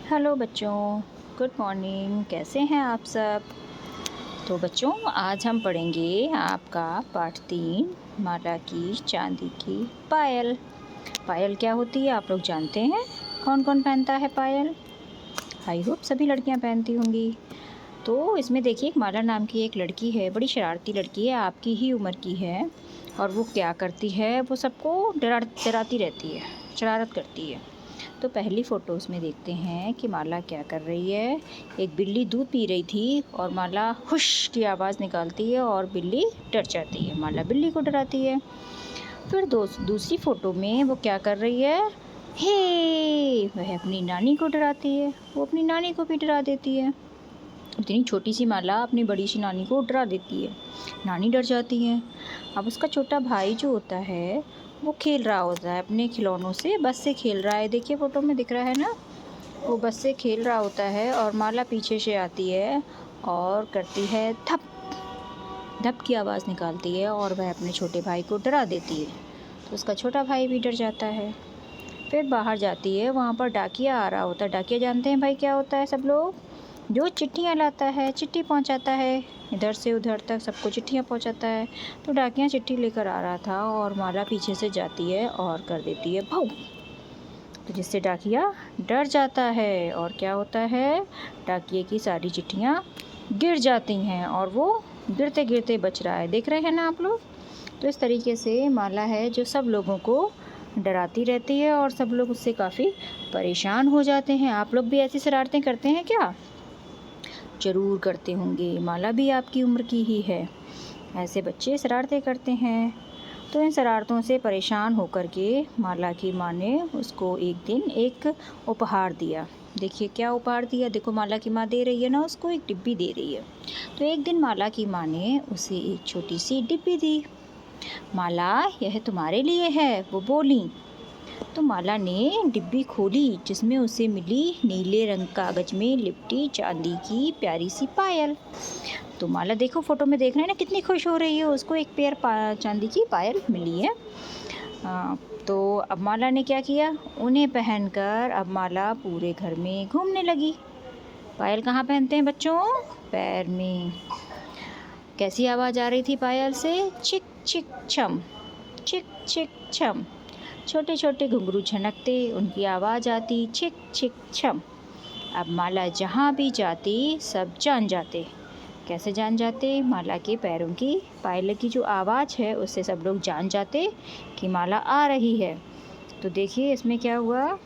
Hello बच्चों, good morning. कैसे हैं आप सब? तो बच्चों, आज हम पढ़ेंगे आपका पाठ 3 माला की चांदी की पायल। पायल क्या होती है आप लोग जानते हैं? कौन कौन पहनता है पायल? आई होप सभी लड़कियां पहनती होंगी। तो इसमें देखिए, एक माला नाम की एक लड़की है, बड़ी शरारती लड़की है, आपकी ही उम्र की है। और वो क्या करती है, वो सबको डराती रहती है, शरारत करती है। तो पहली फ़ोटोज़ में देखते हैं कि माला क्या कर रही है। एक बिल्ली दूध पी रही थी और माला हुश की आवाज़ निकालती है और बिल्ली डर जाती है। माला बिल्ली को डराती है। फिर दूसरी फ़ोटो में वो क्या कर रही है, हे, वह अपनी नानी को डराती है। वो अपनी नानी को भी डरा देती है। इतनी छोटी सी माला अपनी बड़ी सी नानी को डरा देती है। नानी डर जाती है। अब उसका छोटा भाई जो होता है, वो खेल रहा होता है अपने खिलौनों से, बस से खेल रहा है। देखिए फ़ोटो में दिख रहा है ना, वो बस से खेल रहा होता है और माला पीछे से आती है और करती है धप धप की आवाज़ निकालती है और वह अपने छोटे भाई को डरा देती है। तो उसका छोटा भाई भी डर जाता है। फिर बाहर जाती है, वहाँ पर डाकिया आ रहा होता है। डाकिया जानते हैं भाई क्या होता है सब लोग? जो चिट्ठियाँ लाता है, चिट्ठी पहुँचाता है, इधर से उधर तक सबको चिट्ठियाँ पहुँचाता है। तो डाकिया चिट्ठी लेकर आ रहा था और माला पीछे से जाती है और कर देती है भाऊ। तो जिससे डाकिया डर जाता है और क्या होता है, डाकिये की सारी चिट्ठियाँ गिर जाती हैं और वो गिरते गिरते बच रहा है। देख रहे हैं ना आप लोग? तो इस तरीके से माला है जो सब लोगों को डराती रहती है और सब लोग उससे काफ़ी परेशान हो जाते हैं। आप लोग भी ऐसी शरारतें करते हैं क्या? ज़रूर करते होंगे, माला भी आपकी उम्र की ही है। ऐसे बच्चे शरारतें करते हैं। तो इन शरारतों से परेशान होकर के माला की माँ ने उसको एक दिन एक उपहार दिया। देखिए क्या उपहार दिया, देखो माला की माँ दे रही है ना, उसको एक डिब्बी दे रही है। तो एक दिन माला की माँ ने उसे एक छोटी सी डिब्बी दी। माला, यह तुम्हारे लिए है, वो बोली। तो माला ने डिब्बी खोली जिसमें उसे मिली नीले रंग कागज में लिपटी चांदी की प्यारी सी पायल। तो माला, देखो फोटो में देख रहे हैं ना, कितनी खुश हो रही है, उसको एक पेयर चांदी की पायल मिली है। तो अब माला ने क्या किया, उन्हें पहनकर अब माला पूरे घर में घूमने लगी। पायल कहाँ पहनते हैं बच्चों? पैर में। कैसी आवाज़ आ रही थी पायल से? चिक चिक छम, चिक चिक छम। छोटे छोटे घुंघरू झनकते, उनकी आवाज़ आती छिक छिक छम। अब माला जहाँ भी जाती सब जान जाते। कैसे जान जाते? माला के पैरों की, पायल की जो आवाज़ है उससे सब लोग जान जाते कि माला आ रही है। तो देखिए इसमें क्या हुआ,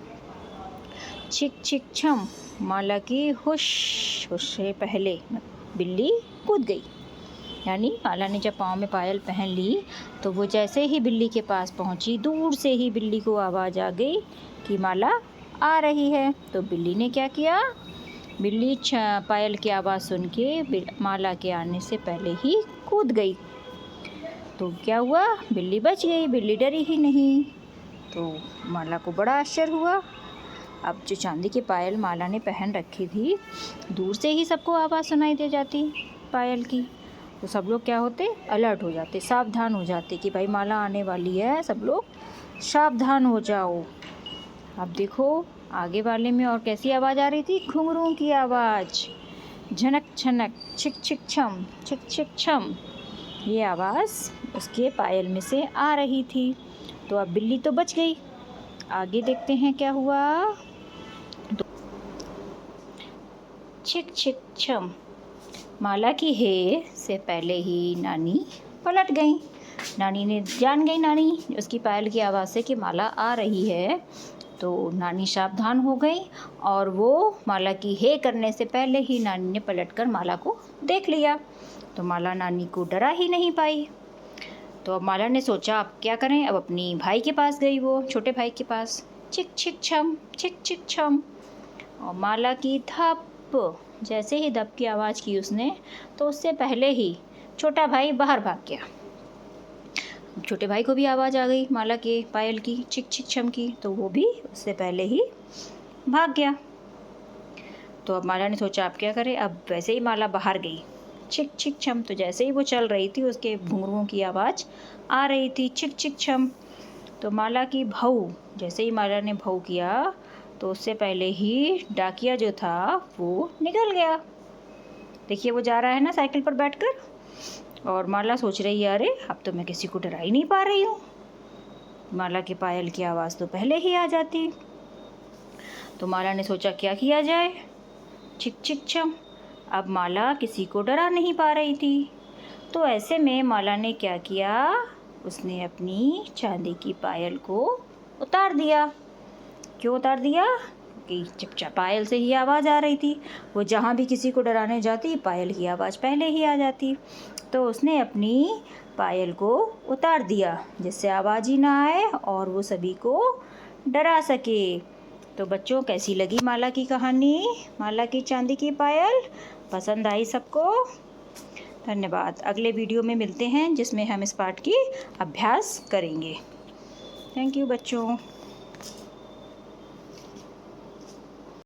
छिक छिक छम, माला की हुश से पहले बिल्ली कूद गई। यानी माला ने जब पाँव में पायल पहन ली तो वो जैसे ही बिल्ली के पास पहुंची, दूर से ही बिल्ली को आवाज़ आ गई कि माला आ रही है। तो बिल्ली ने क्या किया, बिल्ली पायल की आवाज़ सुन के माला के आने से पहले ही कूद गई। तो क्या हुआ, बिल्ली बच गई, बिल्ली डरी ही नहीं। तो माला को बड़ा आश्चर्य हुआ। अब जो चांदी की पायल माला ने पहन रखी थी, दूर से ही सबको आवाज़ सुनाई दे जाती पायल की। तो सब लोग क्या होते, अलर्ट हो जाते, सावधान हो जाते कि भाई माला आने वाली है, सब लोग सावधान हो जाओ। अब देखो आगे वाले में और कैसी आवाज़ आ रही थी, घुंघरू की आवाज़, झनक झनक, छिक छिक छम, छिक छिक छम। ये आवाज़ उसके पायल में से आ रही थी। तो अब बिल्ली तो बच गई। आगे देखते हैं क्या हुआ। छिक छिक छम, माला की हे से पहले ही नानी पलट गई। नानी ने जान गई, नानी उसकी पायल की आवाज़ से कि माला आ रही है। तो नानी सावधान हो गई और वो माला की हे करने से पहले ही नानी ने पलटकर माला को देख लिया। तो माला नानी को डरा ही नहीं पाई। तो अब माला ने सोचा अब क्या करें, अब अपनी भाई के पास गई, वो छोटे भाई के पास। चिक चिक छम, चिक चिक छम, और माला की धप, जैसे ही धप की आवाज़ की उसने, तो उससे पहले ही छोटा भाई बाहर भाग गया। छोटे भाई को भी आवाज़ आ गई माला के पायल की, चिक चिक छम की, तो वो भी उससे पहले ही भाग गया। तो अब माला ने सोचा अब क्या करे, अब वैसे ही माला बाहर गई, चिक चिक छम, तो जैसे ही वो चल रही थी उसके घुंघरुओं की आवाज़ आ रही थी, चिक चिक छम। तो माला की भऊ, जैसे ही माला ने भऊ किया तो उससे पहले ही डाकिया जो था वो निकल गया। देखिए वो जा रहा है ना साइकिल पर बैठकर, और माला सोच रही है अरे अब तो मैं किसी को डरा ही नहीं पा रही हूँ। माला के पायल की आवाज़ तो पहले ही आ जाती। तो माला ने सोचा क्या किया जाए, छिक छिक छम। अब माला किसी को डरा नहीं पा रही थी। तो ऐसे में माला ने क्या किया, उसने अपनी चांदी की पायल को उतार दिया। क्यों उतार दिया? कि जब पायल से ही आवाज़ आ रही थी, वो जहाँ भी किसी को डराने जाती पायल की आवाज़ पहले ही आ जाती। तो उसने अपनी पायल को उतार दिया जिससे आवाज़ ही ना आए और वो सभी को डरा सके। तो बच्चों कैसी लगी माला की कहानी, माला की चांदी की पायल? पसंद आई सबको? धन्यवाद। अगले वीडियो में मिलते हैं जिसमें हम इस पाठ की अभ्यास करेंगे। थैंक यू बच्चों।